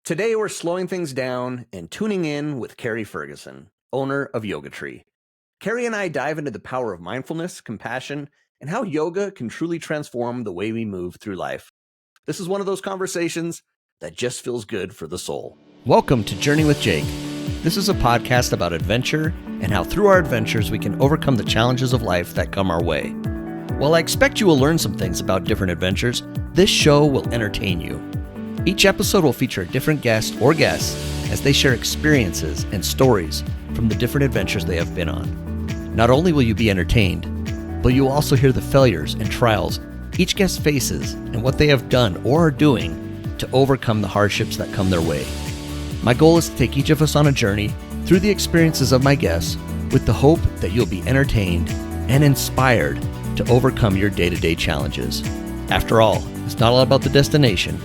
Today, we're slowing things down and tuning in with Kerry Ferguson, owner of Yoga Tree. Kerry and I dive into the power of mindfulness, compassion, and how yoga can truly transform the way we move through life. This is one of those conversations that just feels good for the soul. Welcome to Journey with Jake. This is a podcast about adventure and how through our adventures we can overcome the challenges of life that come our way. While I expect you will learn some things about different adventures, this show will entertain you. Each episode will feature a different guest or guests as they share experiences and stories from the different adventures they have been on. Not only will you be entertained, but you will also hear the failures and trials each guest faces and what they have done or are doing to overcome the hardships that come their way. My goal is to take each of us on a journey through the experiences of my guests with the hope that you'll be entertained and inspired to overcome your day-to-day challenges. After all, it's not all about the destination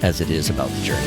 as it is about the journey.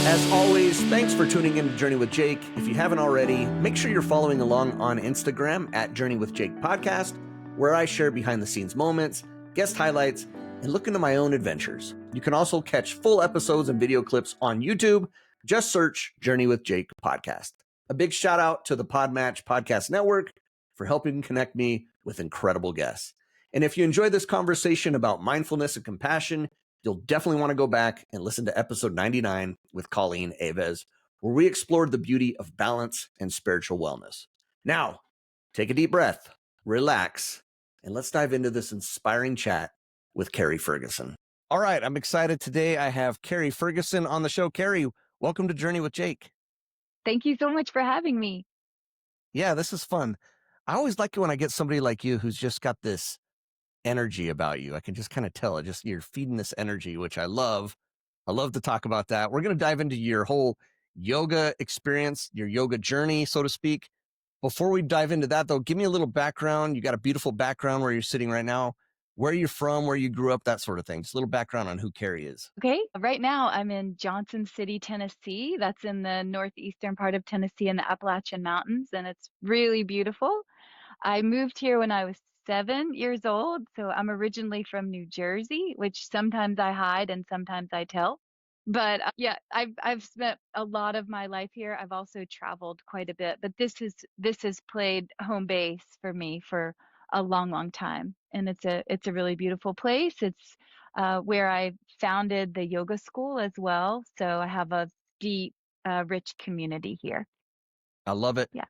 As always, thanks for tuning in to Journey with Jake. If you haven't already, make sure you're following along on Instagram at Journey with Jake Podcast, where I share behind the scenes moments, guest highlights, and look into my own adventures. You can also catch full episodes and video clips on YouTube. Just search Journey with Jake Podcast. A big shout out to the Podmatch Podcast Network for helping connect me with incredible guests. And if you enjoyed this conversation about mindfulness and compassion, you'll definitely want to go back and listen to episode 99 with Colleen Aves, where we explored the beauty of balance and spiritual wellness. Now, take a deep breath, relax, and let's dive into this inspiring chat with Kerry Ferguson. All right, I'm excited. Today I have Kerry Ferguson on the show. Kerry, welcome to Journey with Jake. Thank you so much for having me. Yeah, this is fun. I always like it when I get somebody like you who's just got this energy about you. I can just kind of tell it. Just you're feeding this energy, which I love. I love to talk about that. We're going to dive into your whole yoga experience, your yoga journey, so to speak. Before we dive into that, though, give me a little background. You got a beautiful background where you're sitting right now. Where you're from, where you grew up, that sort of thing. Just a little background on who Kerry is. Okay, right now I'm in Johnson City, Tennessee. That's in the northeastern part of Tennessee in the Appalachian Mountains, and it's really beautiful. I moved here when I was 7 years old, so I'm originally from New Jersey, which sometimes I hide and sometimes I tell. But yeah, I've spent a lot of my life here. I've also traveled quite a bit, but this has played home base for me for a long, long time, and it's a really beautiful place. It's where I founded the yoga school as well, so I have a deep, rich community here. I love it. Yeah.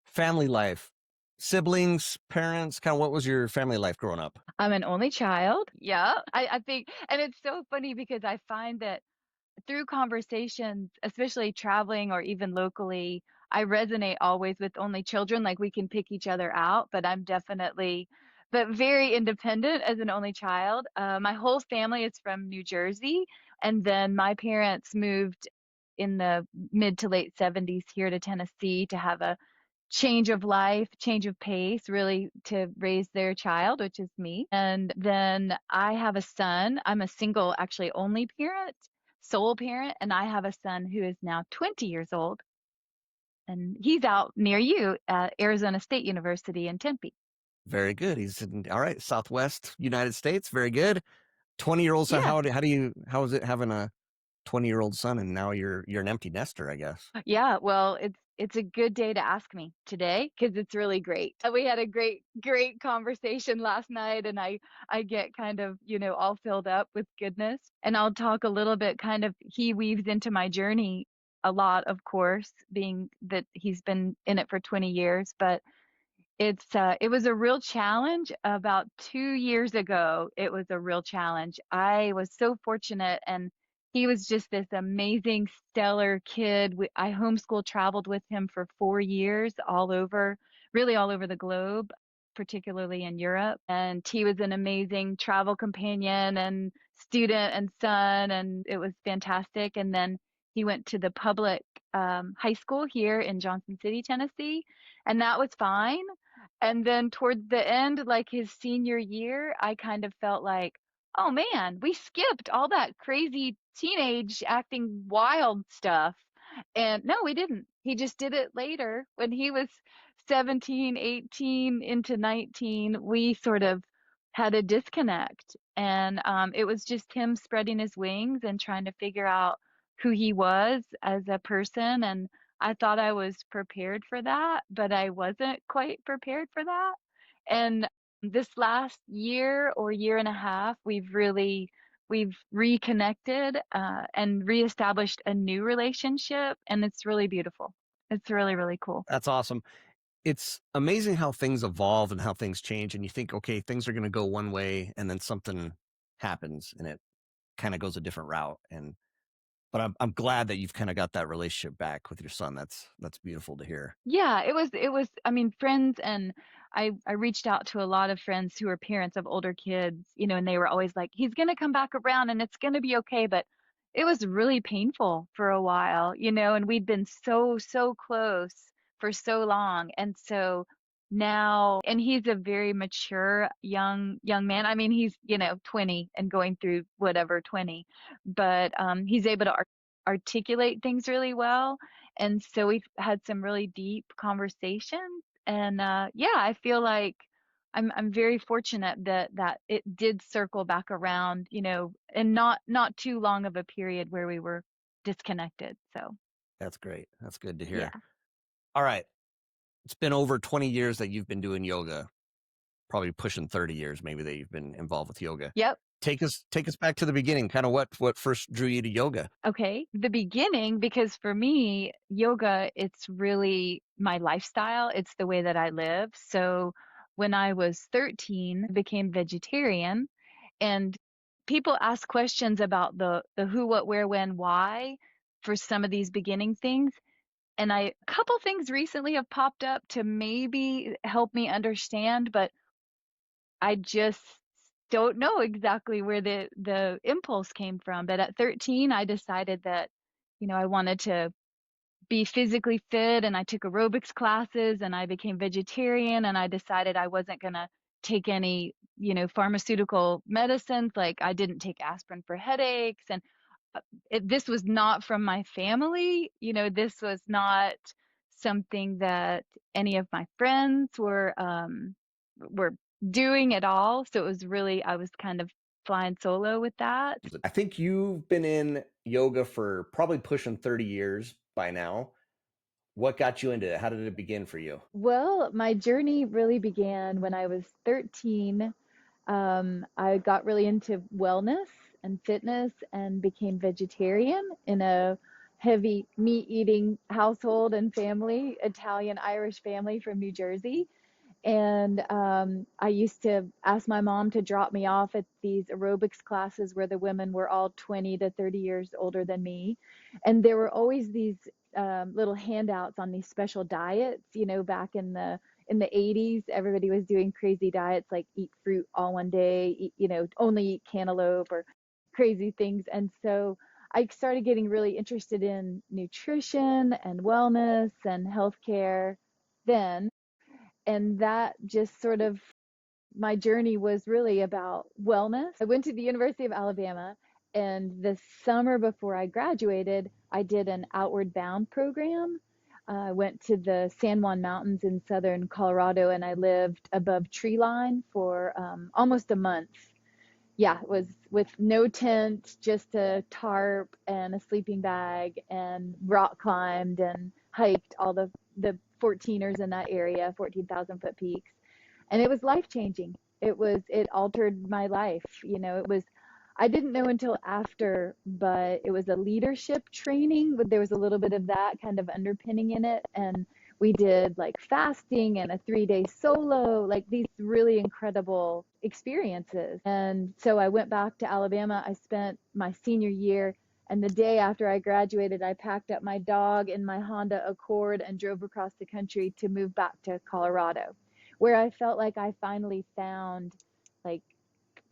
Family life, siblings, parents, kind of what was your family life growing up? I'm an only child. Yeah. I think, and it's so funny because I find that through conversations, especially traveling or even locally, I resonate always with only children. Like we can pick each other out, but I'm definitely, but very independent as an only child. My whole family is from New Jersey, and then my parents moved in the mid to late 70s here to Tennessee to have a change of life, change of pace, really to raise their child, which is me. And then I have a son. I'm a single, actually only parent, sole parent, and I have a son who is now 20 years old. And he's out near you at Arizona State University in Tempe. Very good. He's in, all right, Southwest United States. Very good. 20-year-old son. Yeah. How is it having a 20-year-old son and now you're an empty nester, I guess? Yeah, well, it's a good day to ask me today because it's really great. We had a great conversation last night, and I get kind of, all filled up with goodness. And I'll talk a little bit kind of he weaves into my journey a lot, of course, being that he's been in it for 20 years, but it was a real challenge about 2 years ago. It was a real challenge. I was so fortunate, and he was just this amazing, stellar kid. I homeschool traveled with him for 4 years really all over the globe, particularly in Europe. And he was an amazing travel companion and student and son, and it was fantastic. And then he went to the public high school here in Johnson City, Tennessee, and that was fine. And then towards the end, like his senior year, I kind of felt like, oh man, we skipped all that crazy teenage acting wild stuff. And no, we didn't. He just did it later when he was 17, 18 into 19. We sort of had a disconnect. And it was just him spreading his wings and trying to figure out who he was as a person. And I thought I was prepared for that, but I wasn't quite prepared for that. And this last year or year and a half, we've reconnected and reestablished a new relationship, and it's really beautiful. It's really, really cool. That's awesome. It's amazing how things evolve and how things change, and you think, okay, things are going to go one way, and then something happens, and it kind of goes a different route. But I'm glad that you've kind of got that relationship back with your son. That's beautiful to hear. Yeah, I mean, friends, and I reached out to a lot of friends who are parents of older kids, and they were always like, he's gonna come back around and it's gonna be okay. But it was really painful for a while, and we'd been so, so close for so long. And so now, and he's a very mature young man. I mean, he's, 20 and going through whatever 20, but he's able to articulate things really well. And so we've had some really deep conversations. And yeah, I feel like I'm very fortunate that it did circle back around, and not too long of a period where we were disconnected. So That's great. That's good to yeah. hear. All right. It's been over 20 years that you've been doing yoga, probably pushing 30 years maybe that you've been involved with yoga. Yep. Take us back to the beginning, kind of what first drew you to yoga. Okay. The beginning, because for me, yoga, it's really my lifestyle. It's the way that I live. So when I was 13, I became vegetarian, and people ask questions about the who, what, where, when, why for some of these beginning things. And a couple things recently have popped up to maybe help me understand, but I just don't know exactly where the impulse came from. But at 13, I decided that, I wanted to be physically fit, and I took aerobics classes, and I became vegetarian, and I decided I wasn't going to take any, pharmaceutical medicines. Like, I didn't take aspirin for headaches, and this was not from my family. This was not something that any of my friends were doing at all. So it was really, I was kind of flying solo with that. I think you've been in yoga for probably pushing 30 years by now. What got you into it? How did it begin for you? Well, my journey really began when I was 13. I got really into wellness and fitness and became vegetarian in a heavy meat eating household and family, Italian Irish family from New Jersey. And I used to ask my mom to drop me off at these aerobics classes where the women were all 20 to 30 years older than me. And there were always these little handouts on these special diets. Back in the 80s, everybody was doing crazy diets like eat fruit all one day, only eat cantaloupe or crazy things. And so I started getting really interested in nutrition and wellness and healthcare then. And that just sort of, my journey was really about wellness. I went to the University of Alabama, and the summer before I graduated, I did an outward bound program. I went to the San Juan Mountains in southern Colorado, and I lived above tree line for almost a month. Yeah, it was with no tent, just a tarp and a sleeping bag, and rock climbed and hiked all the 14ers in that area, 14,000-foot peaks. And it was life changing. It altered my life. It was, I didn't know until after, but it was a leadership training, but there was a little bit of that kind of underpinning in it. And we did like fasting and a 3-day solo, like these really incredible experiences. And so I went back to Alabama. I spent my senior year, and the day after I graduated, I packed up my dog in my Honda Accord and drove across the country to move back to Colorado, where I felt like I finally found like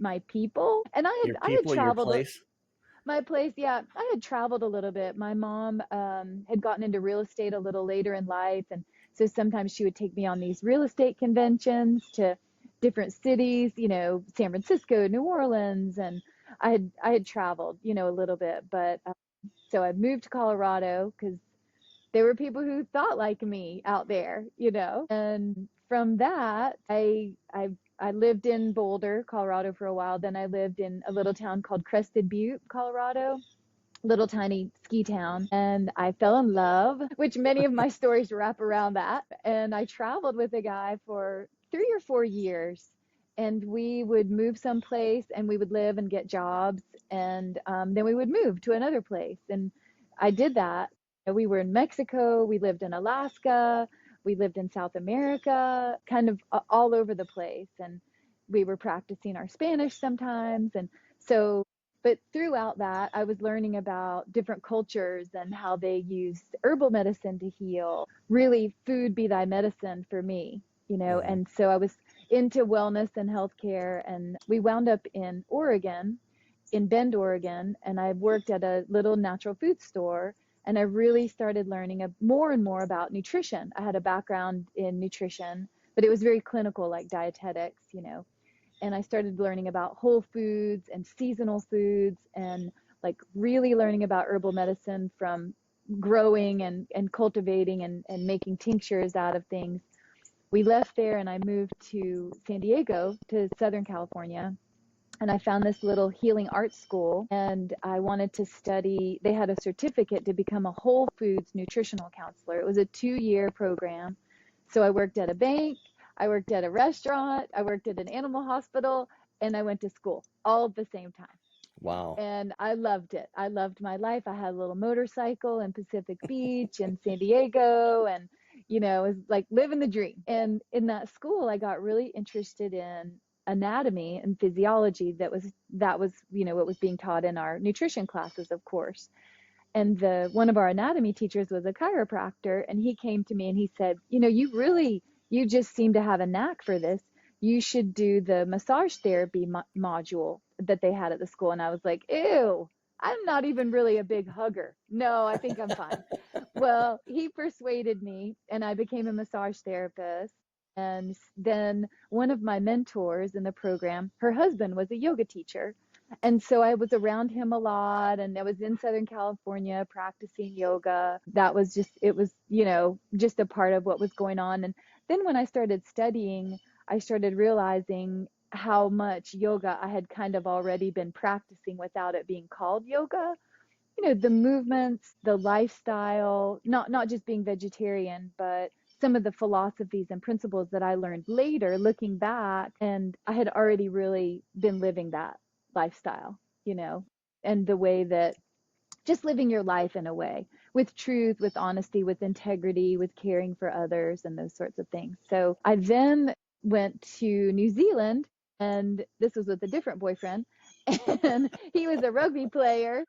my people. And Your I had people, your traveled place? my place, yeah, I had traveled a little bit. My mom had gotten into real estate a little later in life, and so sometimes she would take me on these real estate conventions to different cities, San Francisco, New Orleans, and I had traveled, a little bit. But so I moved to Colorado because there were people who thought like me out there, you know. And from that, I lived in Boulder, Colorado for a while. Then I lived in a little town called Crested Butte, Colorado, little tiny ski town, and I fell in love, which many of my stories wrap around that. And I traveled with a guy for 3 or 4 years, and we would move someplace and we would live and get jobs, and then we would move to another place. And I did that. We were in Mexico, we lived in Alaska, we lived in South America, kind of all over the place. And we were practicing our Spanish sometimes. And so, but throughout that, I was learning about different cultures and how they used herbal medicine to heal. Really, food be thy medicine for me, you know. Hmm. And so I was into wellness and healthcare, and we wound up in Oregon, in Bend, Oregon, and I worked at a little natural food store. And I really started learning more and more about nutrition. I had a background in nutrition, but it was very clinical, like dietetics, you know. And I started learning about whole foods and seasonal foods, and like really learning about herbal medicine from growing and cultivating and making tinctures out of things. We left there and I moved to San Diego, to Southern California. And I found this little healing arts school, and I wanted to study. They had a certificate to become a whole foods nutritional counselor. It was a 2-year program. So I worked at a bank, I worked at a restaurant, I worked at an animal hospital, and I went to school all at the same time. Wow. And I loved it. I loved my life. I had a little motorcycle in Pacific Beach and San Diego, and it was like living the dream. And in that school, I got really interested in anatomy and physiology. That was what was being taught in our nutrition classes, of course. And one of our anatomy teachers was a chiropractor, and he came to me and he said, you just seem to have a knack for this. You should do the massage therapy module that they had at the school. And I was like, ew, I'm not even really a big hugger. No, I think I'm fine. Well, he persuaded me, and I became a massage therapist. And then one of my mentors in the program, her husband was a yoga teacher. And so I was around him a lot, and I was in Southern California practicing yoga. That was it was, just a part of what was going on. And then when I started studying, I started realizing how much yoga I had kind of already been practicing without it being called yoga. The movements, the lifestyle, not just being vegetarian, but some of the philosophies and principles that I learned later looking back, and I had already really been living that lifestyle, and the way that just living your life in a way with truth, with honesty, with integrity, with caring for others, and those sorts of things. So I then went to New Zealand, and this was with a different boyfriend, and he was a rugby player.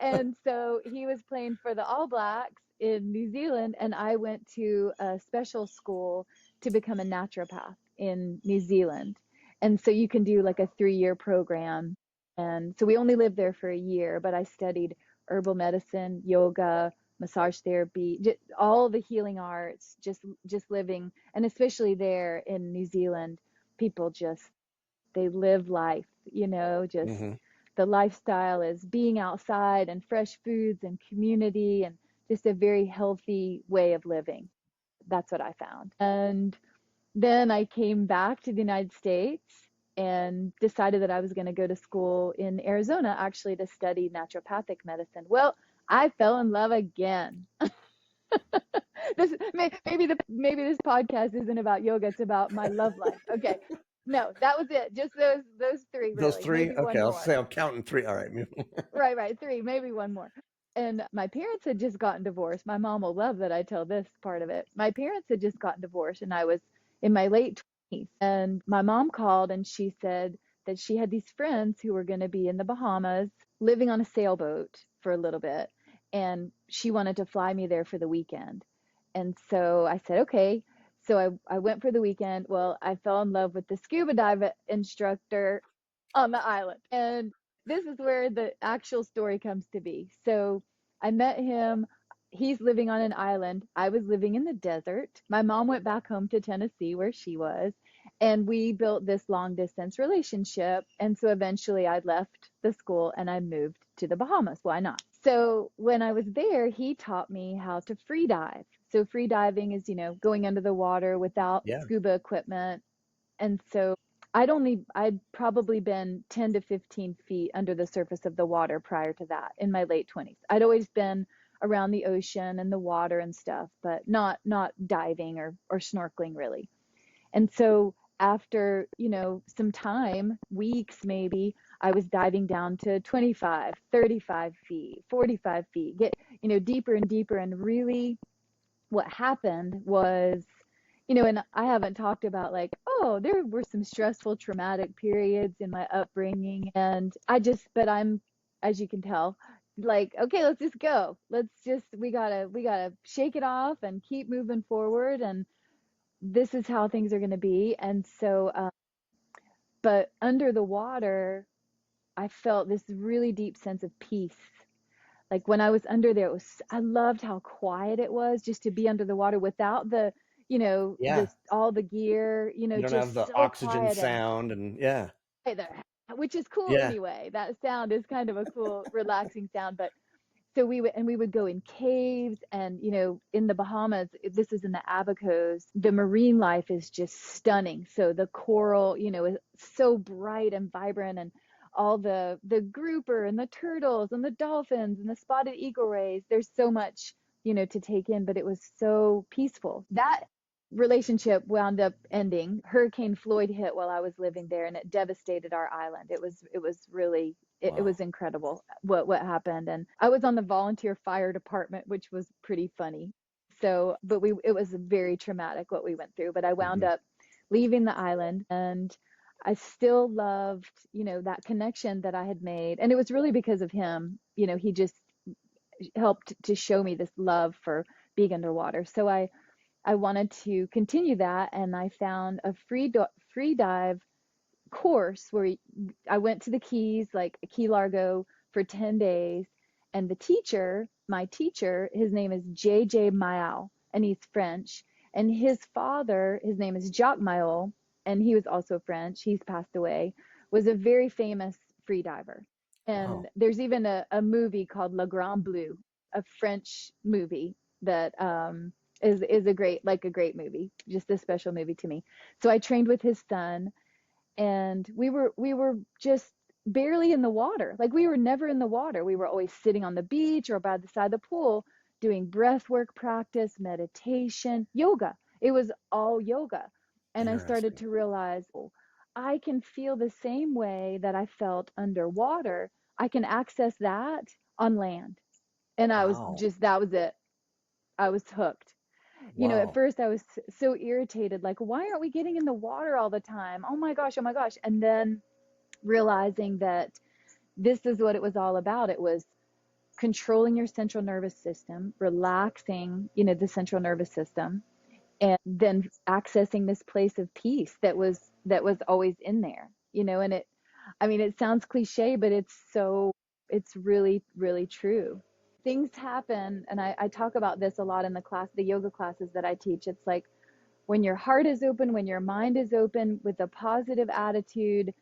And so he was playing for the All Blacks in New Zealand, and I went to a special school to become a naturopath in New Zealand. And so you can do like a 3-year program. And so we only lived there for a year, but I studied herbal medicine, yoga, massage therapy, just all the healing arts, just living. And especially there in New Zealand, people just they live life, just Hmm. the lifestyle is being outside and fresh foods and community and just a very healthy way of living. That's what I found. And then I came back to the United States and decided that I was going to go to school in Arizona actually to study naturopathic medicine. Well, I fell in love again. Maybe this podcast isn't about yoga, it's about my love life. Okay. No, that was it. Just those three Those really. three? Maybe Okay, one I'll more. say I'm counting three. All right. Right, three, maybe one more. And my parents had just gotten divorced. My mom will love that I tell this part of it. My parents had just gotten divorced, and I was in my late 20s. And my mom called and she said that she had these friends who were going to be in the Bahamas living on a sailboat for a little bit. And she wanted to fly me there for the weekend. And so I said, okay. So I went for the weekend. Well, I fell in love with the scuba dive instructor on the island. And this is where the actual story comes to be. So I met him. He's living on an island. I was living in the desert. My mom went back home to Tennessee where she was, and we built this long distance relationship. And so eventually I left the school and I moved to the Bahamas. Why not? So when I was there, he taught me how to free dive. So free diving is, going under the water without Yeah. scuba equipment. And so I'd probably been 10 to 15 feet under the surface of the water prior to that in my late 20s. I'd always been around the ocean and the water and stuff, but not diving or snorkeling really. And so after, some time, weeks maybe, I was diving down to 25, 35 feet, 45 feet, get, deeper and deeper. And really what happened was, and I haven't talked about like, oh, there were some stressful, traumatic periods in my upbringing. And but I'm, as you can tell, like, okay, let's just go. We gotta shake it off and keep moving forward. And this is how things are going to be. And so, but under the water, I felt this really deep sense of peace. Like when I was under there, I loved how quiet it was just to be under the water without Yeah. all the gear, You don't have just the so oxygen quiet and sound and yeah. there, which is cool Yeah. anyway. That sound is kind of a cool, relaxing sound. But so we would go in caves and in the Bahamas, this is in the Abacos, the marine life is just stunning. So the coral is so bright and vibrant, and all the grouper and the turtles and the dolphins and the spotted eagle rays, there's so much to take in, but it was so peaceful. That relationship wound up ending. Hurricane Floyd hit while I was living there, and it devastated our island. It was really, it Wow. was incredible what happened. And I was on the volunteer fire department, which was pretty funny. So, but it was very traumatic what we went through. But I wound Hmm. up leaving the island, and I still loved, that connection that I had made. And it was really because of him. He just helped to show me this love for being underwater. So I wanted to continue that, and I found a free dive course where I went to the Keys, like Key Largo, for 10 days. And my teacher, his name is JJ Mayal, and he's French. And his father, his name is Jacques Mayol, and he was also French. He's passed away, was a very famous free diver. Wow. And there's even a movie called Le Grand Bleu, a French movie that is a great movie, just a special movie to me. So I trained with his son, and we were just barely in the water. Like we were never in the water. We were always sitting on the beach or by the side of the pool doing breath work practice, meditation, yoga. It was all yoga. And I started Interesting. to realize, oh, I can feel the same way that I felt underwater. I can access that on land. And Wow. that was it. I was hooked. At Wow. first I was so irritated, like, why aren't we getting in the water all the time? Oh my gosh, oh my gosh. And then realizing that this is what it was all about. It was controlling your central nervous system, relaxing, the central nervous system, and then accessing this place of peace that was always in there. And I mean, it sounds cliche, but it's really, really true. Things happen, and I talk about this a lot in the yoga classes that I teach. It's like when your heart is open, when your mind is open with a positive attitude,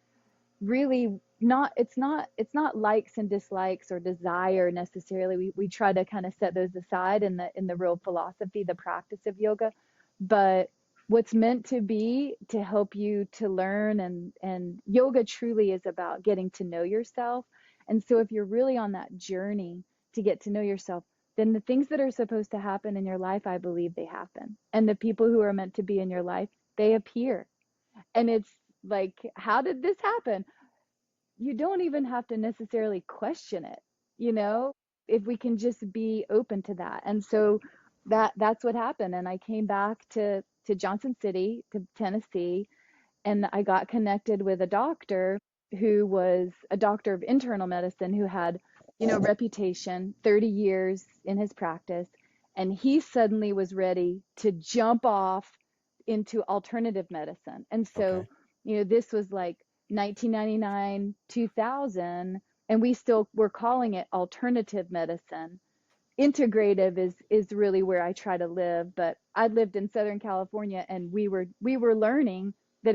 really it's not likes and dislikes or desire necessarily. We try to kind of set those aside in the real philosophy, the practice of yoga. But what's meant to be to help you to learn, and yoga truly is about getting to know yourself. And so if you're really on that journey to get to know yourself, then the things that are supposed to happen in your life, I believe they happen. And the people who are meant to be in your life, they appear. And it's like, how did this happen? You don't even have to necessarily question it, you know, if we can just be open to that. And so that's what happened. And I came back to Johnson City, to Tennessee, and I got connected with a doctor who was a doctor of internal medicine who had, reputation, 30 years in his practice, and he suddenly was ready to jump off into alternative medicine. And so, Okay. this was like 1999, 2000, and we still were calling it alternative medicine. Integrative is really where I try to live, but I lived in Southern California, and we were learning that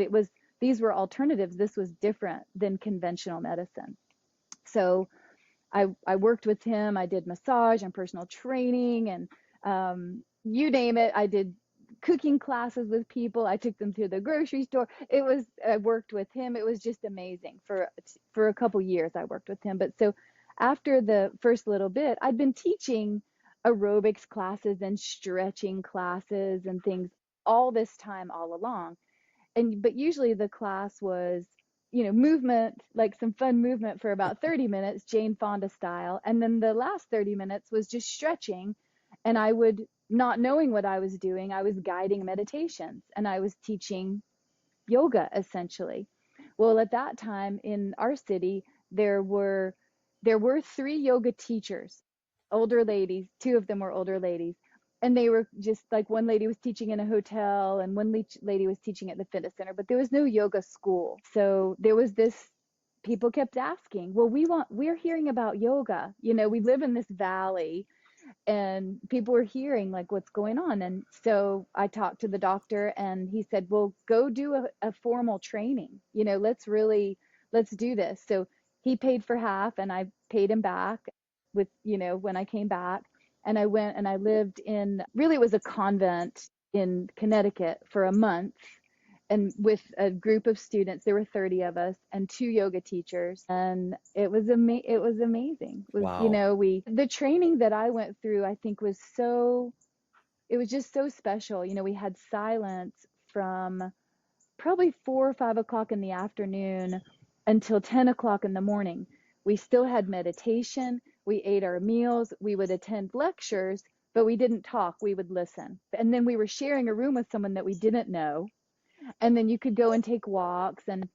these were alternatives. This was different than conventional medicine. So I worked with him. I did massage and personal training and you name it. I did cooking classes with people. I took them to the grocery store. I worked with him. It was just amazing. For a couple years I worked with him. But so after the first little bit, I'd been teaching aerobics classes and stretching classes and things all this time all along. But usually the class was, movement, like some fun movement for about 30 minutes, Jane Fonda style. And then the last 30 minutes was just stretching. And I would, not knowing what I was doing, I was guiding meditations and I was teaching yoga essentially. Well, at that time in our city, there were there were three yoga teachers, older ladies. Two of them were older ladies, and they were just like one lady was teaching in a hotel and one lady was teaching at the fitness center, but there was no yoga school. So there was this people kept asking, well, we're hearing about yoga. We live in this valley and people were hearing like what's going on. And so I talked to the doctor and he said, well, go do a formal training. Let's do this. So he paid for half and I paid him back with, when I came back. And I went and I lived in, really it was a convent in Connecticut for a month and with a group of students. There were 30 of us and two yoga teachers, and it was amazing. It was, Wow. we the training that I went through, I think was so it was just so special. We had silence from probably 4 or 5 o'clock in the afternoon until 10 o'clock in the morning. We still had meditation. We ate our meals. We would attend lectures, but we didn't talk. We would listen. And then we were sharing a room with someone that we didn't know. And then you could go and take walks and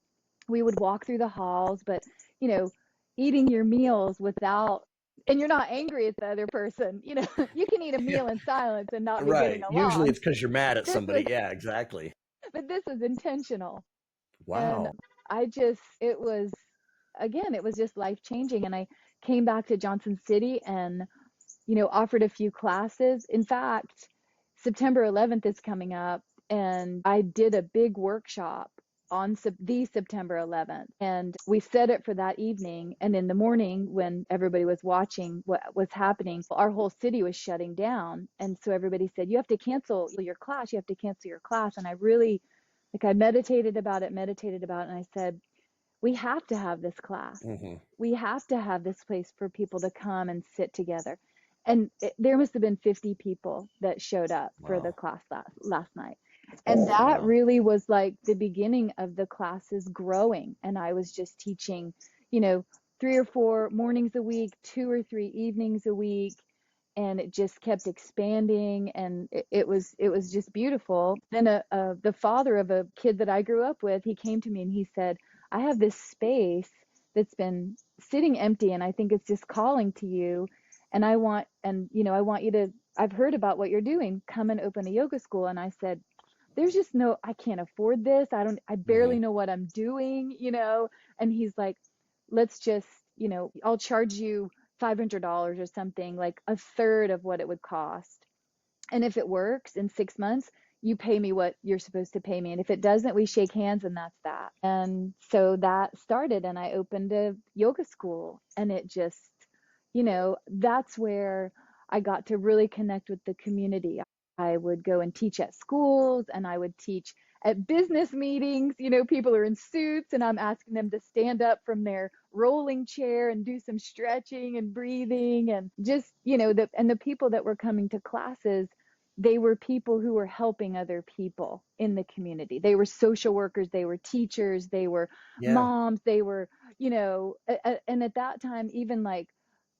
we would walk through the halls, but you know, eating your meals without, and you're not angry at the other person. You can eat a Yeah. meal in silence and not be getting Right. Usually along. it's because you're mad at This was, somebody. Yeah, exactly. but this was intentional. And Wow. it was, again, it was just life changing. And I came back to Johnson City and, offered a few classes. In fact, September 11th is coming up, and I did a big workshop on the September 11th. And we set it for that evening. And in the morning, when everybody was watching what was happening, our whole city was shutting down. And so everybody said, you have to cancel your class. You have to cancel your class. And I really, like, I meditated about it, and I said, we have to have this class. Hmm. We have to have this place for people to come and sit together. And there must have been 50 people that showed up for the Wow. class last night. And that Wow. really was like the beginning of the classes growing. And I was just teaching, you know, 3 or 4 mornings a week, 2 or 3 evenings a week, and it just kept expanding, and it was just beautiful. Then the father of a kid that I grew up with, he came to me and he said, I have this space that's been sitting empty and I think it's just calling to you, and I want you to, I've heard about what you're doing, come and open a yoga school. And I said, there's just no, I can't afford this. I Hmm. barely know what I'm doing. And he's like, let's just, I'll charge you $500 or something, like a third of what it would cost. And if it works in 6 months, you pay me what you're supposed to pay me. And if it doesn't, we shake hands and that's that. And so that started, and I opened a yoga school, and it just, that's where I got to really connect with the community. I would go and teach at schools and I would teach at business meetings. People are in suits and I'm asking them to stand up from their rolling chair and do some stretching and breathing, and just, the people that were coming to classes, they were people who were helping other people in the community. They were social workers, they were teachers, they were Yeah. moms, they were, and at that time, even like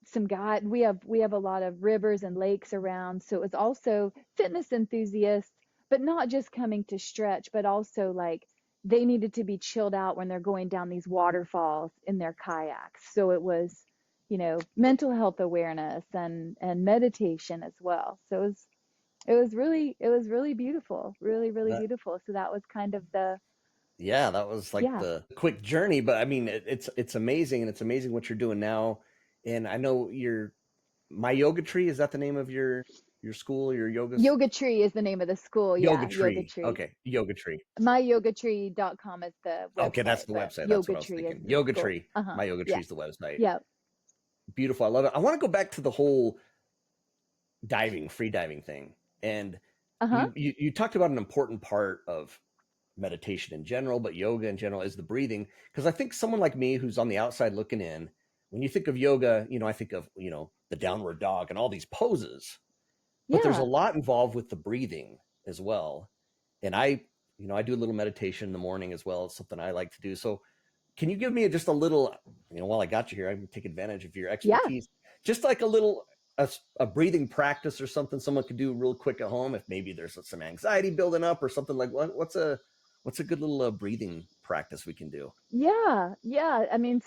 some guy, we have a lot of rivers and lakes around, so it was also fitness enthusiasts, but not just coming to stretch, but also like they needed to be chilled out when they're going down these waterfalls in their kayaks. So it was, mental health awareness and meditation as well. So it was really beautiful, really, really That beautiful. So that was kind of the, yeah, that was like yeah, the quick journey, but I mean it's amazing, and it's amazing what you're doing now. And I know your My Yoga Tree, is that the name of your school, your Yoga Tree is the name of the school. Yoga Yeah, Yoga Tree. Tree. Okay, Yoga Tree. MyYogaTree.com is the Okay, that's website, the but website. That's Yoga what I was Tree is thinking. the Yoga school. Tree. Uh-huh. My Yoga Yeah. Tree is the website. Yeah. beautiful. I love it. I want to go back to the whole diving, free diving thing. And Uh-huh. you talked about an important part of meditation in general, but yoga in general is the breathing. Because I think someone like me who's on the outside looking in, when you think of yoga, I think of, the downward dog and all these poses, but there's a Yeah. lot involved with the breathing as well. And I do a little meditation in the morning as well. It's something I like to do. So can you give me just a little, while I got you here, I can take advantage of your Yeah. expertise, just like a little, a breathing practice or something someone could do real quick at home if maybe there's some anxiety building up or something like what's a good little breathing practice we can do? Yeah. Yeah. I mean,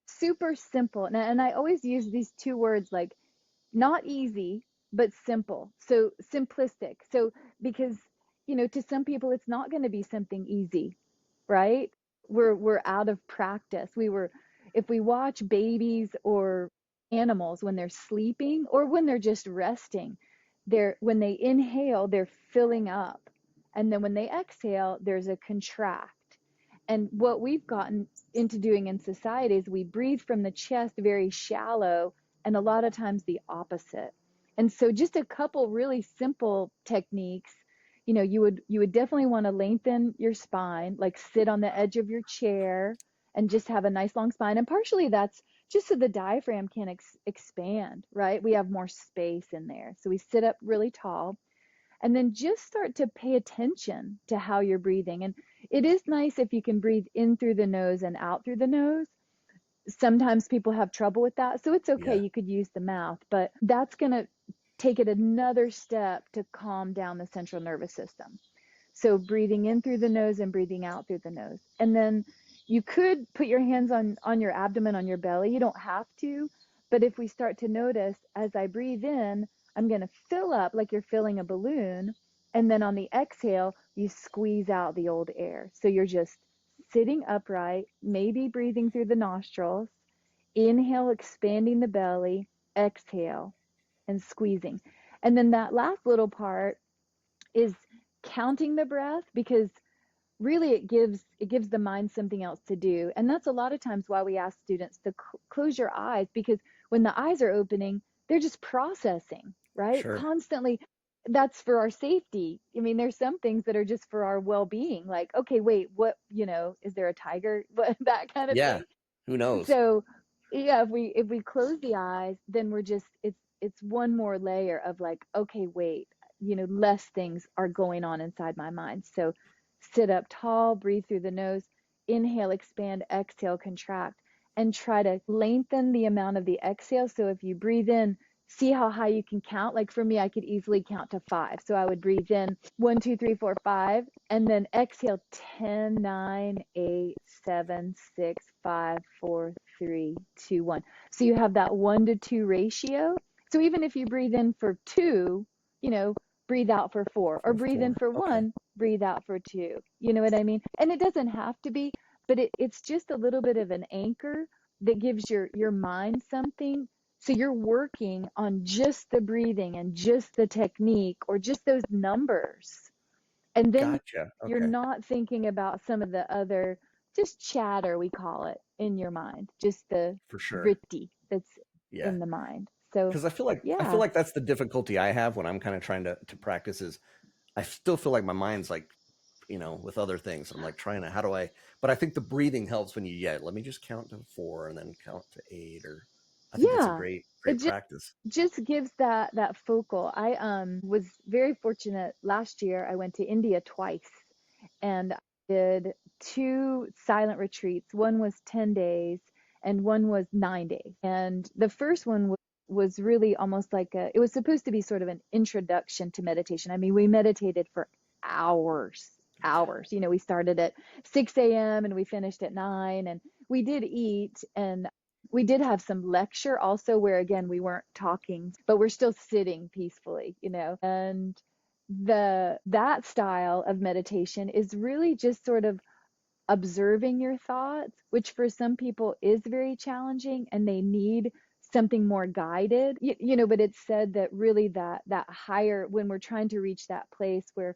super simple. And I always use these two words like not easy, but simple. So simplistic. So because, to some people it's not going to be something easy, right? We're out of practice. If we watch babies or animals when they're sleeping or when they're just resting, when they inhale, they're filling up. And then when they exhale, there's a contract. And what we've gotten into doing in society is we breathe from the chest very shallow and a lot of times the opposite. And so just a couple really simple techniques, you would definitely want to lengthen your spine, like sit on the edge of your chair and just have a nice long spine. And partially that's just so the diaphragm can expand, right? We have more space in there. So we sit up really tall and then just start to pay attention to how you're breathing. And it is nice if you can breathe in through the nose and out through the nose. Sometimes people have trouble with that. So it's okay. Yeah. You could use the mouth, but that's going to take it another step to calm down the central nervous system. So breathing in through the nose and breathing out through the nose. And then you could put your hands on your abdomen, on your belly. You don't have to. But if we start to notice as I breathe in, I'm going to fill up like you're filling a balloon. And then on the exhale, you squeeze out the old air. So you're just sitting upright, maybe breathing through the nostrils. Inhale, expanding the belly. Exhale and squeezing. And then that last little part is counting the breath because really it gives the mind something else to do. And that's a lot of times why we ask students to close your eyes, because when the eyes are opening, they're just processing, right? Sure. Constantly. That's for our safety. I mean, there's some things that are just for our well-being, like, okay, wait, what, is there a tiger? What, that kind of Yeah. thing. Who knows? So yeah, if we close the eyes, then it's one more layer of like, okay, wait, less things are going on inside my mind. So sit up tall, breathe through the nose, inhale, expand, exhale, contract, and try to lengthen the amount of the exhale. So if you breathe in, see how high you can count. Like for me, I could easily count to 5. So I would breathe in 1, 2, 3, 4, 5, and then exhale 10, 9, 8, 7, 6, 5, 4, 3, 2, 1. So you have that 1 to 2 ratio. So even if you breathe in for 2, you know, breathe out for 4, or For breathe in 4. for Okay. 1, breathe out for 2. You know what I mean? And it doesn't have to be, but it's just a little bit of an anchor that gives your mind something. So you're working on just the breathing and just the technique or just those numbers. And then Gotcha. you're Okay. not thinking about some of the other, just chatter, we call it, in your mind, just the For sure. vritti that's Yeah. in the mind. So, Because I feel yeah, like that's the difficulty I have when I'm kind of trying to practice is I still feel like my mind's like, with other things. I'm like trying to, how do I, but I think the breathing helps when yeah, let me just count to 4 and then count to 8 or I think that's a yeah, great, it great practice. just gives that focal. I was very fortunate last year. I went to India twice and I did 2 silent retreats. One was 10 days and one was 9 days. And the first one was really almost like it was supposed to be sort of an introduction to meditation. I mean, we meditated for hours, hours. We started at 6 a.m. and we finished at 9, and we did eat, and we did have some lecture also where again we weren't talking, but we're still sitting peacefully. And that style of meditation is really just sort of observing your thoughts, which for some people is very challenging and they need something more guided. But it's said that really that higher, when we're trying to reach that place where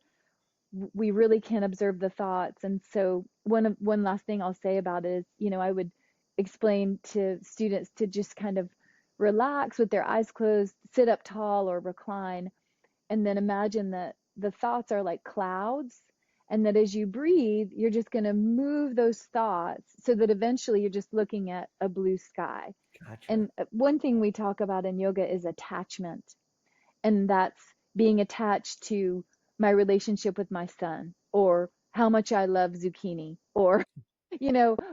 we really can observe the thoughts. And so one last thing I'll say about it is, I would explain to students to just kind of relax with their eyes closed, sit up tall or recline, and then imagine that the thoughts are like clouds, and that as you breathe, you're just going to move those thoughts so that eventually you're just looking at a blue sky. Gotcha. And one thing we talk about in yoga is attachment, and that's being attached to my relationship with my son, or how much I love zucchini, or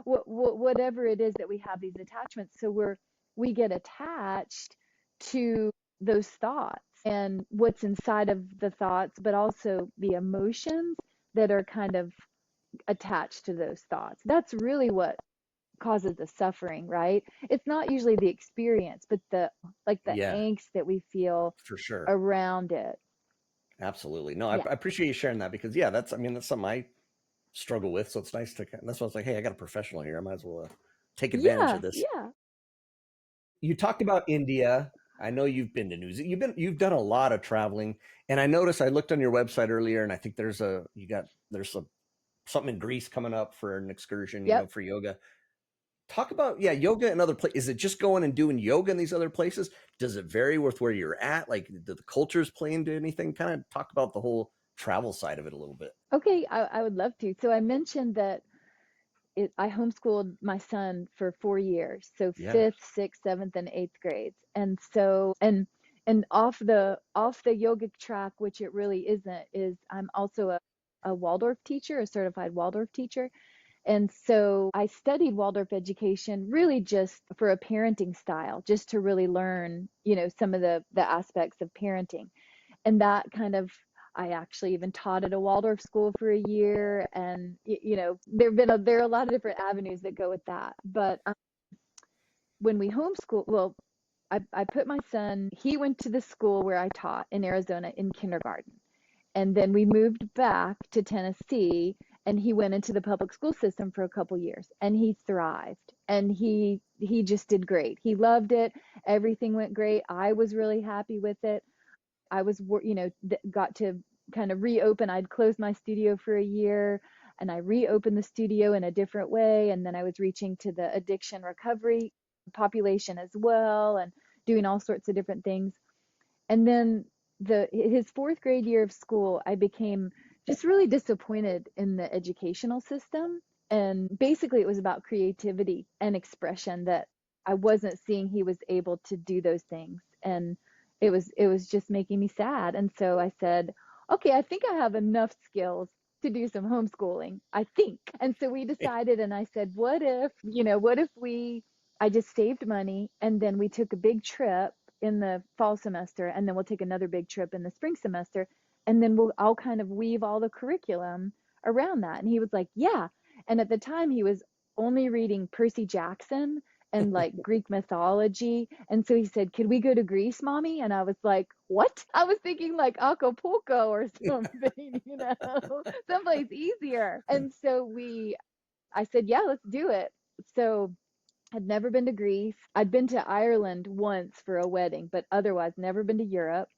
whatever it is that we have these attachments. So we get attached to those thoughts and what's inside of the thoughts, but also the emotions that are kind of attached to those thoughts. That's really what causes the suffering, right? It's not usually the experience, but the Yeah, angst that we feel for sure. around it. Absolutely. No, Yeah. I appreciate you sharing that because yeah, that's I mean that's something I struggle with. So it's nice to. That's why I was like, hey, I got a professional here. I might as well take advantage of Yeah. this. Yeah. You talked about India. I know you've been to New Zealand. You've done a lot of traveling, and I noticed I looked on your website earlier, and I think there's something in Greece coming up for an excursion, Yep. for yoga. Talk about yoga and other places. Is it just going and doing yoga in these other places? Does it vary with where you're at? Like, do the cultures play into anything? Kind of talk about the whole travel side of it a little bit. Okay, I would love to. So I mentioned that I homeschooled my son for 4 years, so Yeah. fifth, sixth, seventh, and eighth grades. And so, and off the yogic track, which it really isn't, is I'm also a Waldorf teacher, a certified Waldorf teacher. And so I studied Waldorf education really just for a parenting style, just to really learn, some of the aspects of parenting. And that kind of, I actually even taught at a Waldorf school for a year, and there are a lot of different avenues that go with that. But when we homeschool, well, I put my son. He went to the school where I taught in Arizona in kindergarten, and then we moved back to Tennessee, and he went into the public school system for a couple years, and he thrived, and he just did great. He loved it. Everything went great. I was really happy with it. I was, got to kind of reopen. I'd closed my studio for a year, and I reopened the studio in a different way. And then I was reaching to the addiction recovery population as well, and doing all sorts of different things. And then his fourth grade year of school, I became just really disappointed in the educational system. And basically, it was about creativity and expression, that I wasn't seeing he was able to do those things. And it was just making me sad. And so I said, okay, I think I have enough skills to do some homeschooling, I think. And so we decided, and I said, what if I just saved money, and then we took a big trip in the fall semester, and then we'll take another big trip in the spring semester, and then I'll kind of weave all the curriculum around that. And he was like, yeah. And at the time he was only reading Percy Jackson and like Greek mythology. And so he said, could we go to Greece, mommy? And I was like, what? I was thinking like Acapulco or something, someplace easier. And so I said, yeah, let's do it. So had never been to Greece. I'd been to Ireland once for a wedding, but otherwise never been to Europe.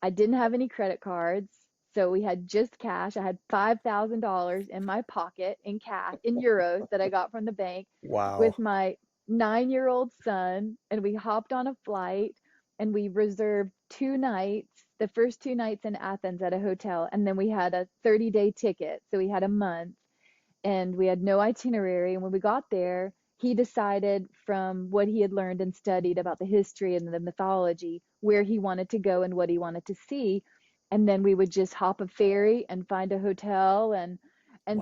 I didn't have any credit cards, so we had just cash. I had $5,000 in my pocket in cash, in euros, that I got from the bank, with Wow. my 9-year-old son, and we hopped on a flight, and we reserved 2 nights, the first 2 nights in Athens at a hotel, and then we had a 30-day ticket, so we had a month, and we had no itinerary. And when we got there, he decided from what he had learned and studied about the history and the mythology where he wanted to go and what he wanted to see. And then we would just hop a ferry and find a hotel, and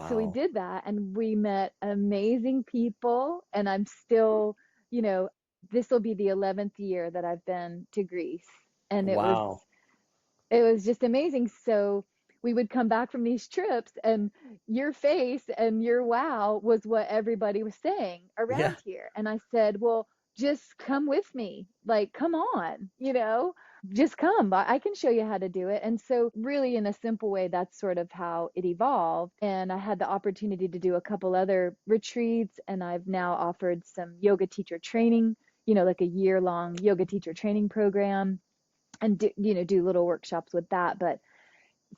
so we Wow. did that, and we met amazing people. And I'm still, you know, this will be the 11th year that I've been to Greece, and it was Wow. it was just amazing. So we would come back from these trips, and your face and your wow was what everybody was saying Yeah. around here. And I said, well, just come with me. Like, come on, just come. I can show you how to do it. And so, really, in a simple way, that's sort of how it evolved. And I had the opportunity to do a couple other retreats, and I've now offered some yoga teacher training, like a year-long yoga teacher training program, and do little workshops with that. But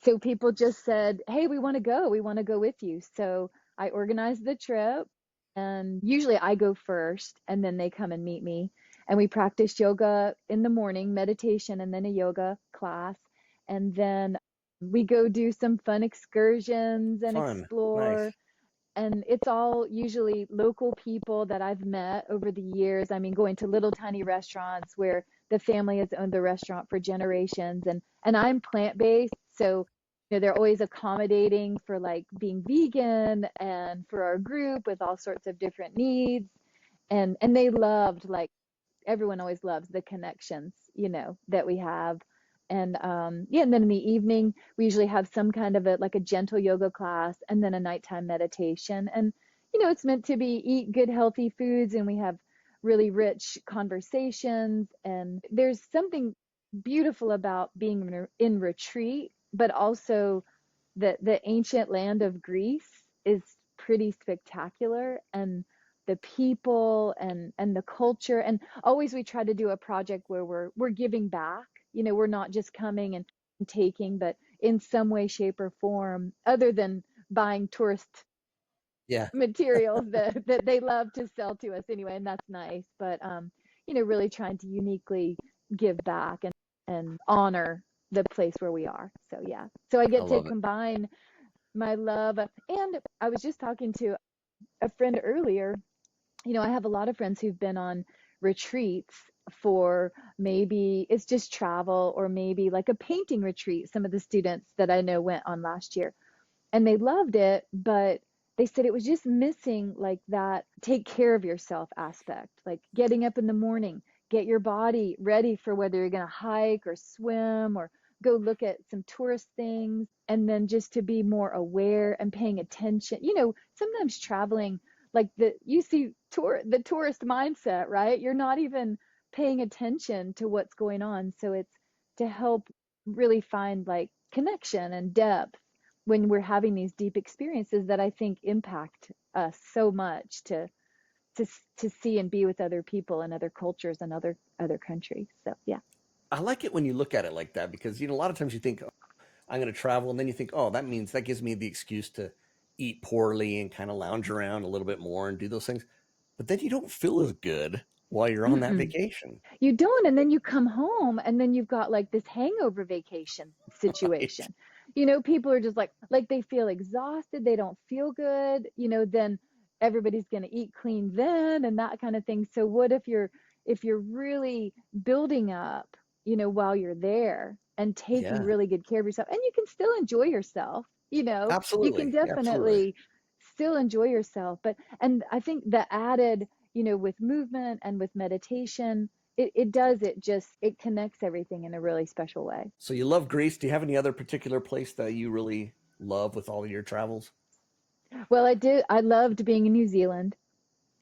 so people just said, hey, we want to go with you. So I organized the trip, and usually I go first, and then they come and meet me. And we practice yoga in the morning, meditation, and then a yoga class. And then we go do some fun excursions and Fun. explore. Nice. And it's all usually local people that I've met over the years. I mean, going to little tiny restaurants where the family has owned the restaurant for generations, and I'm plant-based, so they're always accommodating for like being vegan and for our group with all sorts of different needs. And they loved, like, everyone always loves the connections, that we have. And yeah, and then in the evening, we usually have some kind of a like a gentle yoga class and then a nighttime meditation. And it's meant to be eat good, healthy foods, and we have really rich conversations. And there's something beautiful about being in retreat, but also the ancient land of Greece is pretty spectacular, and the people and the culture. And always we try to do a project where we're giving back. We're not just coming and taking, but in some way, shape, or form, other than buying tourist Yeah, materials that they love to sell to us anyway, and that's nice. But really trying to uniquely give back and honor the place where we are. So yeah. So I I get to love it. combine my love. And I was just talking to a friend earlier. I have a lot of friends who've been on retreats for, maybe it's just travel, or maybe like a painting retreat. Some of the students that I know went on last year, and they loved it, but they said it was just missing like that take care of yourself aspect, like getting up in the morning, get your body ready for whether you're going to hike or swim or go look at some tourist things, and then just to be more aware and paying attention. Sometimes traveling, like you see the tourist mindset, right? You're not even paying attention to what's going on. So it's to help really find like connection and depth when we're having these deep experiences that I think impact us so much to to see and be with other people and other cultures and other countries. So yeah. I like it when you look at it like that because a lot of times you think, oh, I'm going to travel, and then you think, oh, that means that gives me the excuse to eat poorly and kind of lounge around a little bit more and do those things. But then you don't feel as good while you're on that Mm-mm. vacation. You don't, and then you come home and then you've got like this hangover vacation Right. situation. People are just like they feel exhausted, they don't feel good, then everybody's going to eat clean then, and that kind of thing. So what if you're really building up, while you're there and taking Yeah, really good care of yourself, and you can still enjoy yourself, you can absolutely. Yeah, absolutely. definitely still enjoy yourself. But and I think the added, with movement and with meditation, it connects everything in a really special way. So you love Greece. Do you have any other particular place that you really love with all of your travels? Well, I loved being in New Zealand.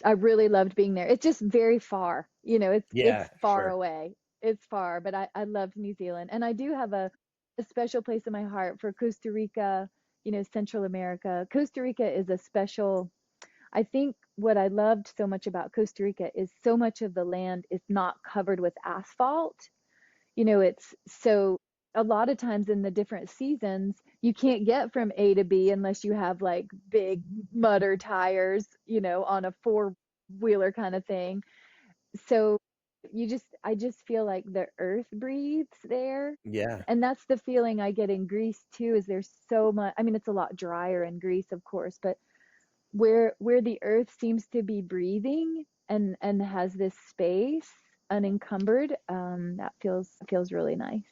I really loved being there. It's just very far. It's Yeah, far sure. away. It's far, but I loved New Zealand. And I do have a special place in my heart for Costa Rica, Central America. Costa Rica is a special. I think what I loved so much about Costa Rica is so much of the land is not covered with asphalt. It's so, a lot of times in the different seasons, you can't get from A to B unless you have like big mudder tires, on a four-wheeler kind of thing. So I just feel like the earth breathes there. Yeah. And that's the feeling I get in Greece too, is there's so much, I mean, it's a lot drier in Greece, of course, but where the earth seems to be breathing and has this space unencumbered, that feels really nice.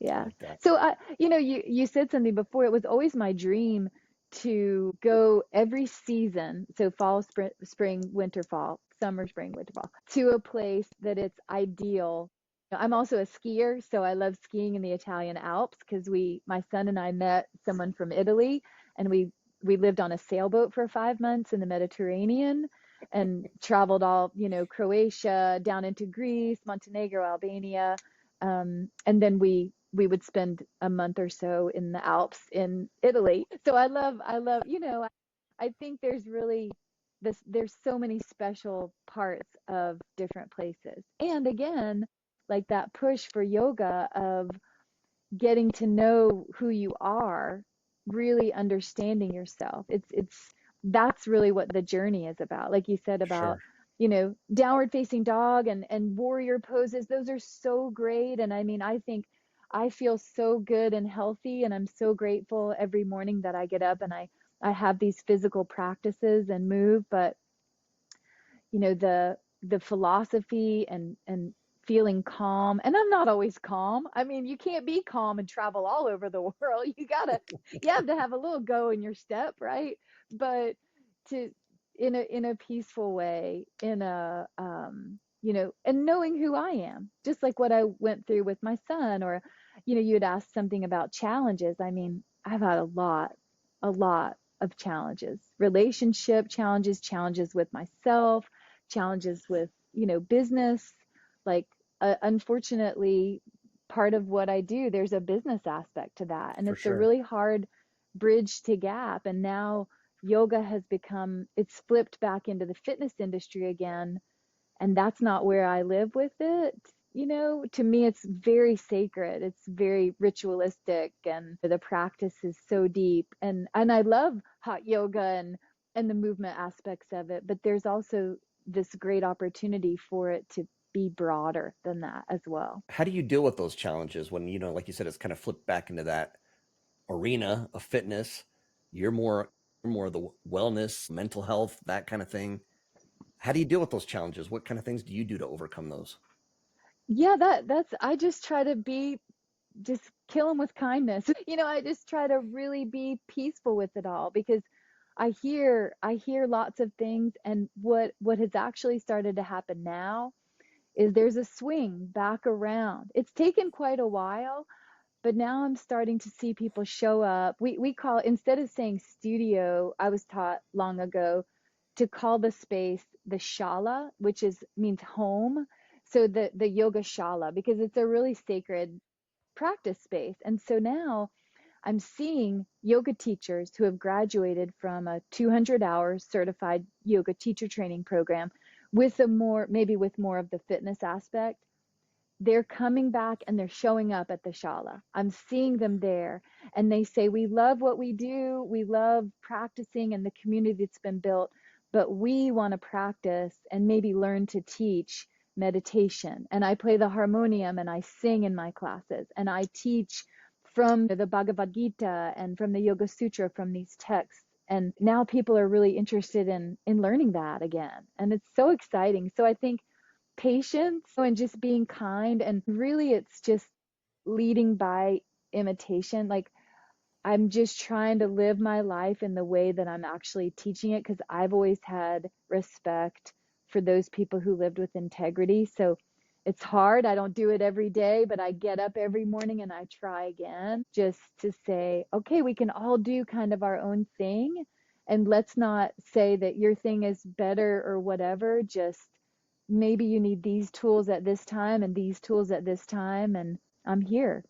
I Yeah. like that. So you said something before. It was always my dream to go every season, so fall, spring, winter, fall, summer, spring, winter, fall, to a place that it's ideal. I'm also a skier, so I love skiing in the Italian Alps, because my son and I met someone from Italy, and we lived on a sailboat for 5 months in the Mediterranean and traveled all, Croatia, down into Greece, Montenegro, Albania. And then we would spend a month or so in the Alps in Italy. So I love, I think there's so many special parts of different places. And again, like that push for yoga of getting to know who you are, really understanding yourself. It's that's really what the journey is about. Like you said about Sure. downward facing dog and warrior poses. Those are so great. And I mean, I think I feel so good and healthy, and I'm so grateful every morning that I get up and I have these physical practices and move. But the philosophy and feeling calm, and I'm not always calm. I mean, you can't be calm and travel all over the world. You have to have a little go in your step, right? But to in a peaceful way, in a and knowing who I am, just like what I went through with my son. Or you had asked something about challenges. I mean, I've had a lot of challenges, relationship challenges, challenges with myself, challenges with business. Like, unfortunately, part of what I do, there's a business aspect to that, and For it's a sure. really hard bridge to gap. And now yoga has become, it's flipped back into the fitness industry again, and that's not where I live with it. To me, it's very sacred. It's very ritualistic, and the practice is so deep. And I love hot yoga and the movement aspects of it, but there's also this great opportunity for it to be broader than that as well. How do you deal with those challenges when, like you said, it's kind of flipped back into that arena of fitness? You're more of the wellness, mental health, that kind of thing. How do you deal with those challenges? What kind of things do you do to overcome those? Yeah, that's I just try to be, just kill them with kindness. I just try to really be peaceful with it all, because I hear lots of things. And what has actually started to happen now is there's a swing back around. It's taken quite a while, but now I'm starting to see people show up. We call, instead of saying studio, I was taught long ago to call the space the shala, which is means home. So the yoga shala, because it's a really sacred practice space. And so now I'm seeing yoga teachers who have graduated from a 200-hour certified yoga teacher training program with maybe with more of the fitness aspect. They're coming back and they're showing up at the shala. I'm seeing them there, and they say, we love what we do. We love practicing and the community that's been built, but we want to practice and maybe learn to teach meditation. And I play the harmonium and I sing in my classes and I teach from the Bhagavad Gita and from the Yoga Sutra, from these texts. And now people are really interested in learning that again. And it's so exciting. So I think patience and just being kind, and really it's just leading by imitation. Like, I'm just trying to live my life in the way that I'm actually teaching it, because I've always had respect for those people who lived with integrity. So it's hard. I don't do it every day, but I get up every morning and I try again, just to say, okay, we can all do kind of our own thing. And let's not say that your thing is better or whatever. Just maybe you need these tools at this time and these tools at this time. And I'm here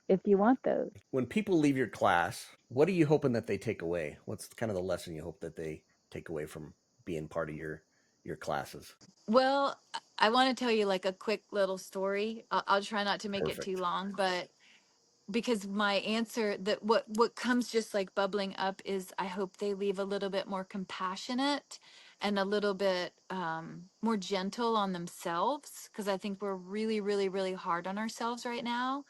if you want those. When people leave your class, what are you hoping that they take away? What's kind of the lesson you hope that they take away from being part of your classes? Well, I want to tell you like a quick little story. I'll try not to make it too Perfect. long, but because my answer, that what comes just like bubbling up is, I hope they leave a little bit more compassionate and a little bit more gentle on themselves, because I think we're really, really, really hard on ourselves right now.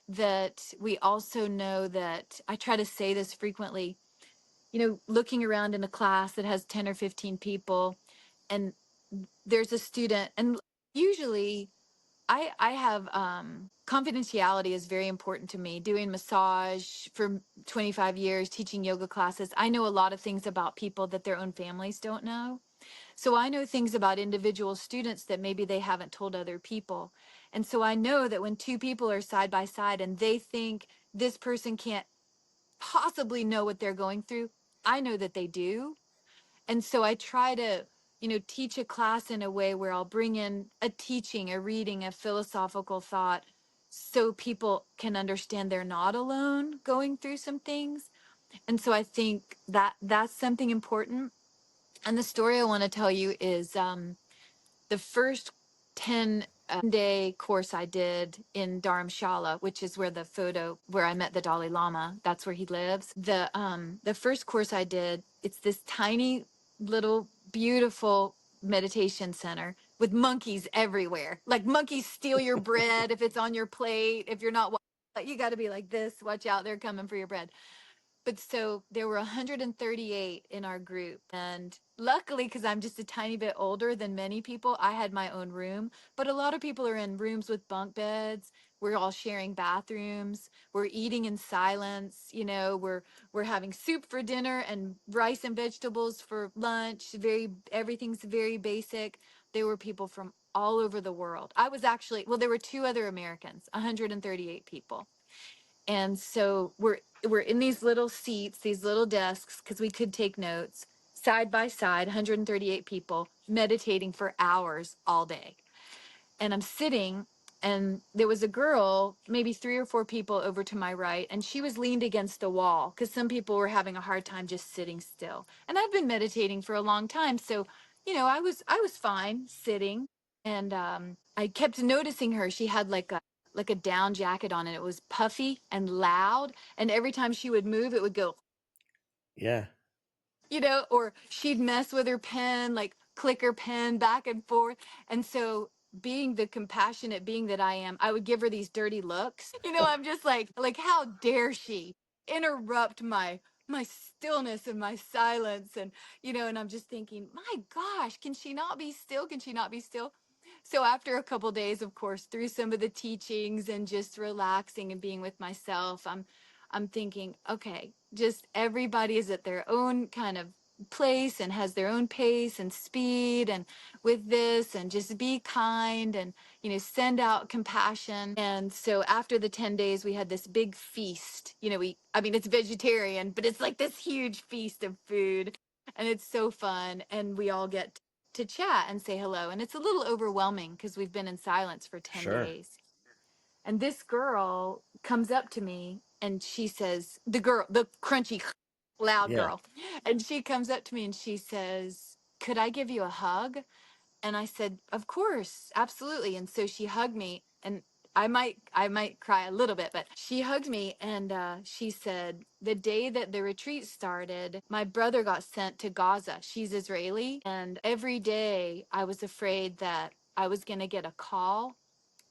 That we also know that, I try to say this frequently, looking around in a class that has 10 or 15 people, and there's a student, and usually I have confidentiality is very important to me. Doing massage for 25 years, teaching yoga classes, I know a lot of things about people that their own families don't know. So I know things about individual students that maybe they haven't told other people. And so I know that when two people are side by side and they think this person can't possibly know what they're going through, I know that they do. And so I try to, teach a class in a way where I'll bring in a teaching, a reading, a philosophical thought, so people can understand they're not alone going through some things. And so I think that that's something important. And the story I want to tell you is the first 10-day course I did in Dharamshala, which is where where I met the Dalai Lama. That's where he lives. The first course I did, it's this tiny little beautiful meditation center with monkeys everywhere. Like monkeys steal your bread if it's on your plate. If you're not, you got to be like this. Watch out, they're coming for your bread. But so there were 138 in our group. And luckily, because I'm just a tiny bit older than many people, I had my own room. But a lot of people are in rooms with bunk beds. We're all sharing bathrooms. We're eating in silence. You know, we're having soup for dinner and rice and vegetables for lunch. Everything's very basic. There were people from all over the world. I was actually, well, there were two other Americans, 138 people. And so we're in these little seats, these little desks, because we could take notes side by side, 138 people meditating for hours all day. And I'm sitting, and there was a girl, maybe three or four people over to my right, and she was leaned against the wall because some people were having a hard time just sitting still. And I've been meditating for a long time, so I was fine sitting. And I kept noticing her. She had like a down jacket on, and it was puffy and loud. And every time she would move, it would go, Yeah. or she'd mess with her pen, like click her pen back and forth. And so, being the compassionate being that I am, I would give her these dirty looks. I'm just like, how dare she interrupt my stillness and my silence? And I'm just thinking, my gosh, can she not be still? Can she not be still? So after a couple days, of course, through some of the teachings and just relaxing and being with myself, I'm thinking, okay, just everybody is at their own kind of place and has their own pace and speed, and with this, and just be kind, and send out compassion. And so after the 10 days, we had this big feast. I mean, it's vegetarian, but it's like this huge feast of food, and it's so fun, and we all get to chat and say hello. And it's a little overwhelming because we've been in silence for 10 Sure. days. And this girl comes up to me, and she says, the crunchy, loud Yeah. girl, and she comes up to me and she says, "Could I give you a hug?" And I said, "Of course, absolutely." And so she hugged me, and I might cry a little bit, but she hugged me, and she said, "The day that the retreat started, my brother got sent to Gaza. She's Israeli, and every day I was afraid that I was going to get a call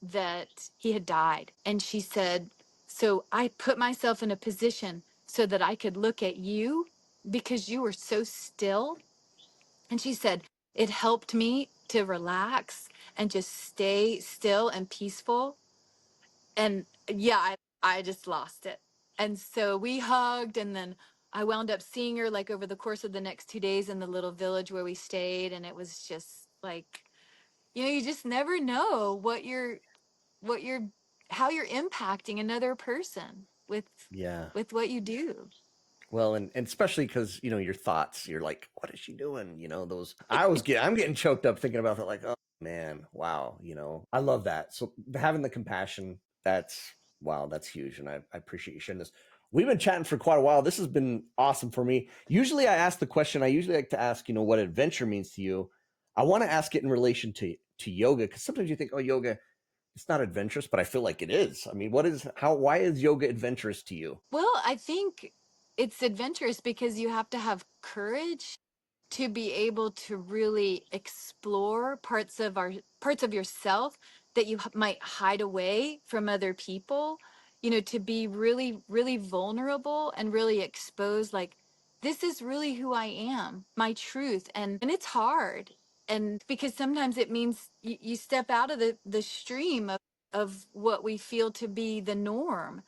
that he had died." And she said, "So I put myself in a position so that I could look at you because you were so still." And she said, "It helped me to relax and just stay still and peaceful." And yeah, I just lost it. And so we hugged, and then I wound up seeing her like over the course of the next 2 days in the little village where we stayed. And it was just like, you just never know what you're how you're impacting another person with Yeah. what you do. Well, and especially because your thoughts, you're like, what is she doing? Those I'm getting choked up thinking about that. Like, oh man, wow. I love that. So having the compassion, that's wow, that's huge, and I appreciate you sharing this. We've been chatting for quite a while. This has been awesome for me. Usually, I ask the question. I usually like to ask, what adventure means to you. I want to ask it in relation to yoga, because sometimes you think, oh, yoga, it's not adventurous, but I feel like it is. I mean, why is yoga adventurous to you? Well, I think it's adventurous because you have to have courage to be able to really explore parts of yourself that you might hide away from other people. To be really really vulnerable and really exposed, like, this is really who I am, my truth. And it's hard, and because sometimes it means you step out of the stream of what we feel to be the norm.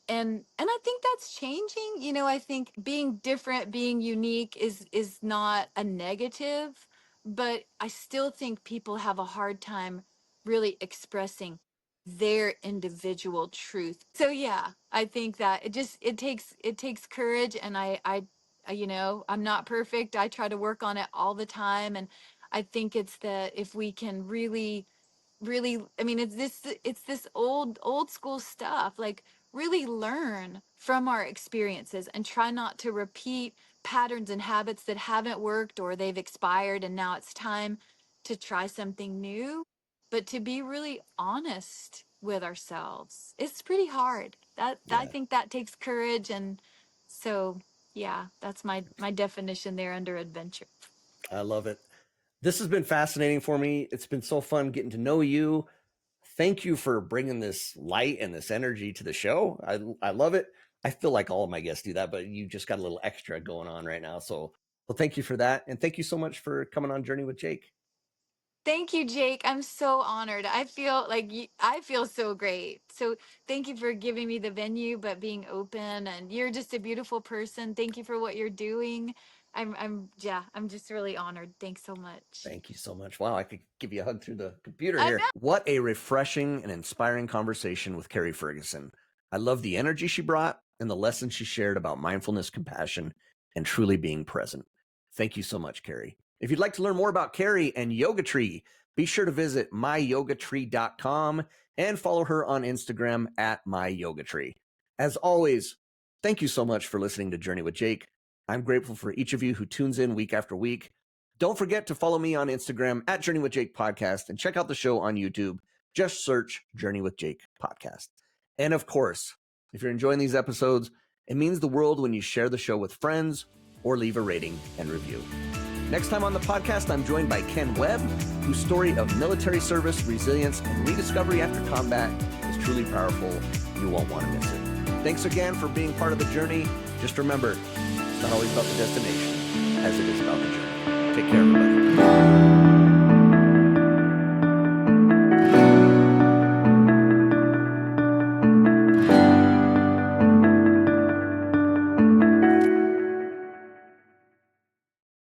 And I think that's changing. I think being different, being unique is not a negative, but I still think people have a hard time really expressing their individual truth. So yeah, I think that it takes courage. And I'm not perfect. I try to work on it all the time. And I think it's that if we can really, I mean, it's this old school stuff, like, really learn from our experiences and try not to repeat patterns and habits that haven't worked or they've expired, and now it's time to try something new. But to be really honest with ourselves, it's pretty hard. That I Yeah, think that takes courage. And so yeah, that's my definition there under adventure. I love it. This has been fascinating for me. It's been so fun getting to know you. Thank you for bringing this light and this energy to the show. I love it. I feel like all of my guests do that, but you just got a little extra going on right now. So, well, thank you for that. And thank you so much for coming on Journey with Jake. Thank you, Jake. I'm so honored. I feel like I feel so great. So thank you for giving me the venue, but being open. And you're just a beautiful person. Thank you for what you're doing. I'm just really honored. Thanks so much. Thank you so much. Wow, I could give you a hug through the computer I here. know. What a refreshing and inspiring conversation with Kerry Ferguson. I love the energy she brought and the lessons she shared about mindfulness, compassion, and truly being present. Thank you so much, Kerry. If you'd like to learn more about Kerry and Yoga Tree, be sure to visit myyogatree.com and follow her on Instagram at myyogatree. As always, thank you so much for listening to Journey with Jake. I'm grateful for each of you who tunes in week after week. Don't forget to follow me on Instagram at Journey with Jake Podcast and check out the show on YouTube. Just search Journey with Jake Podcast. And of course, if you're enjoying these episodes, it means the world when you share the show with friends or leave a rating and review. Next time on the podcast, I'm joined by Ken Webb, whose story of military service, resilience, and rediscovery after combat is truly powerful. You won't want to miss it. Thanks again for being part of the journey. Just remember, it's not always about the destination as it is about the journey. Take care, everybody.